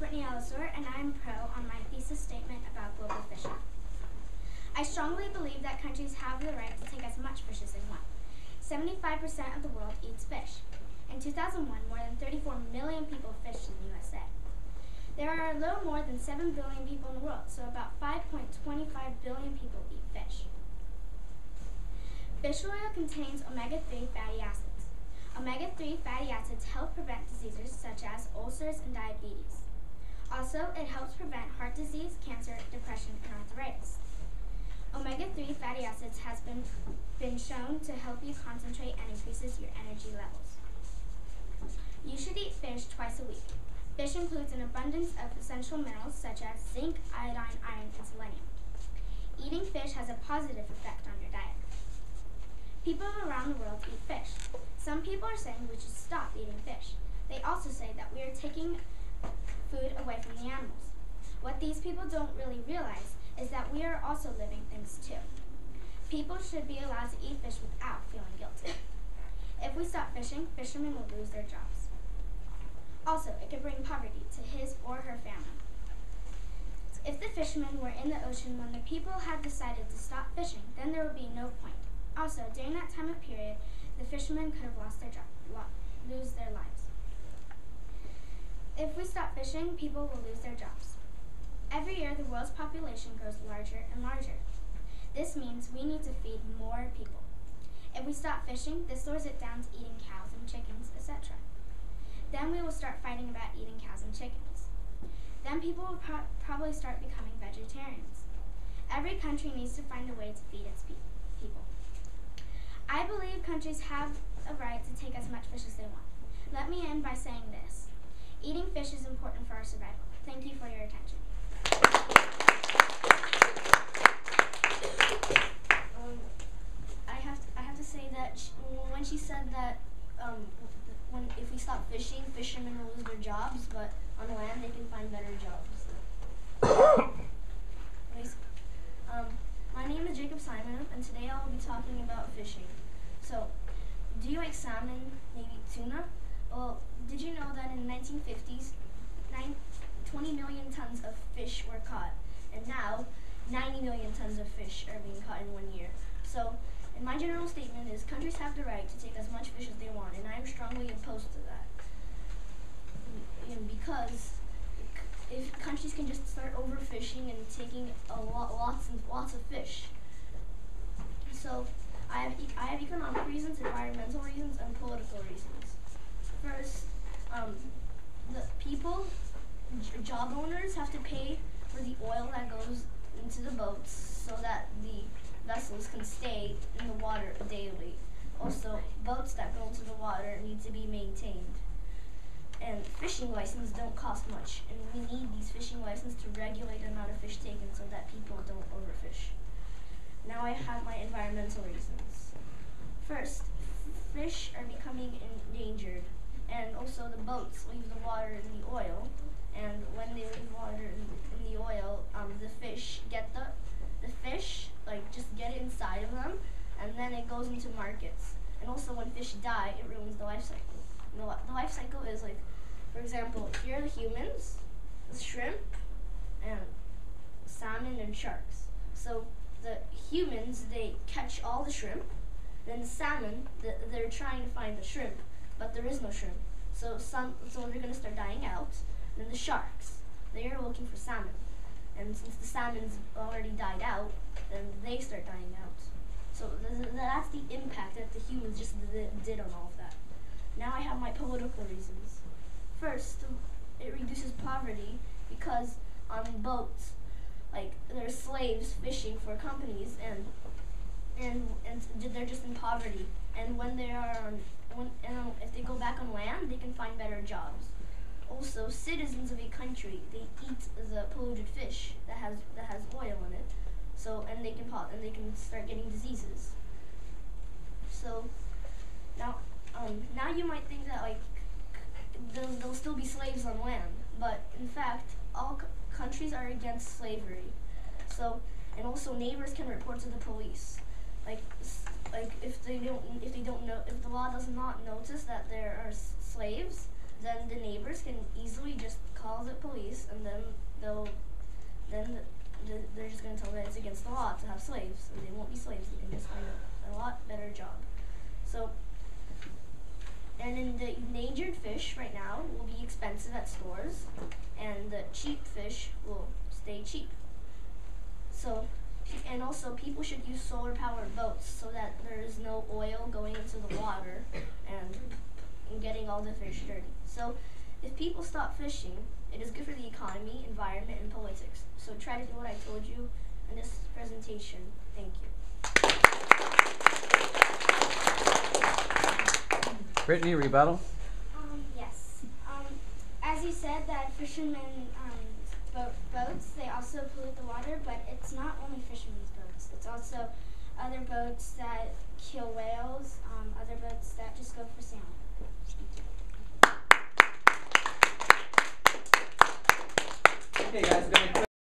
Brittany Ellisor, and I'm pro on my thesis statement about global fishing. I strongly believe that countries have the right to take as much fish as they want. 75% of the world eats fish. In 2001, more than 34 million people fished in the USA. There are a little more than 7 billion people in the world, so about 5.25 billion people eat fish. Fish oil contains omega-3 fatty acids. Omega-3 fatty acids help prevent diseases such as ulcers and diabetes. Also, it helps prevent heart disease, cancer, depression, and arthritis. Omega-3 fatty acids has been shown to help you concentrate and increases your energy levels. You should eat fish twice a week. Fish includes an abundance of essential minerals such as zinc, iodine, iron, and selenium. Eating fish has a positive effect on your diet. People around the world eat fish. Some people are saying we should stop eating fish. They also say that we are taking food away from the animals. What these people don't really realize is that we are also living things too. People should be allowed to eat fish without feeling guilty. If we stop fishing, fishermen will lose their jobs. Also, it could bring poverty to his or her family. If the fishermen were in the ocean when the people had decided to stop fishing, then there would be no point. Also, during that time of period, the fishermen could have lost their job, lose their lives. If we stop fishing, people will lose their jobs. Every year, the world's population grows larger and larger. This means we need to feed more people. If we stop fishing, this slows it down to eating cows and chickens, etc. Then we will start fighting about eating cows and chickens. Then people will probably start becoming vegetarians. Every country needs to find a way to feed its people. I believe countries have a right to take as much fish as they want. Let me end by saying this. Eating fish is important for our survival. Thank you for your attention. I have to say that when she said that if we stop fishing, fishermen will lose their jobs, but on land they can find better jobs. Anyways, my name is Jacob Simon, and today I will be talking about fishing. So, do you like salmon, maybe tuna? Well, did you know that in the 1950s, 20 million tons of fish were caught, and now 90 million tons of fish are being caught in 1 year. So, and my general statement is countries have the right to take as much fish as they want, and I am strongly opposed to that. Because if countries can just start overfishing and taking lots and lots of fish. So I have economic reasons, environmental reasons, and political reasons. First, the people, job owners have to pay for the oil that goes into the boats so that the vessels can stay in the water daily. Also, boats that go into the water need to be maintained. And fishing licenses don't cost much, and we need these fishing licenses to regulate the amount of fish taken so that people don't overfish. Now I have my environmental reasons. First, fish are becoming endangered, and also the boats leave the water in the oil, and when they leave water in the oil, the fish just get it inside of them, and then it goes into markets. And also when fish die, it ruins the life cycle. The life cycle is like, for example, here are the humans, the shrimp, and salmon and sharks. So the humans, they catch all the shrimp, then the salmon, they're trying to find the shrimp, but there is no shrimp. So they're going to start dying out. Then the sharks, they are looking for salmon. And since the salmon's already died out, then they start dying out. So that's the impact that the humans just did on all of that. Now I have my political reasons. First, it reduces poverty because on boats, like there's slaves fishing for companies, and they're just in poverty. And when they are if they go back on land, they can find better jobs. Also, citizens of a country, they eat the polluted fish that has oil in it. So and they can start getting diseases. So now you might think that like there'll still be slaves on land, but in fact all countries are against slavery. So and also neighbors can report to the police. Like if the law does not notice that there are slaves, then the neighbors can easily just call the police, and then they're just going to tell them that it's against the law to have slaves, and they won't be slaves. They can just find a lot better job. So, and in the endangered fish right now will be expensive at stores, and the cheap fish will stay cheap. So, and also people should use solar-powered boats so that there is no oil going into the water and getting all the fish dirty. So, if people stop fishing, it is good for the economy, environment, and politics. So try to do what I told you in this presentation. Thank you. Brittany, rebuttal? Yes. As you said, that fishermen boats, they also pollute the water, but it's not only fishermen's boats. It's also other boats that kill whales, other boats that just go for salmon. Okay, guys, we're going to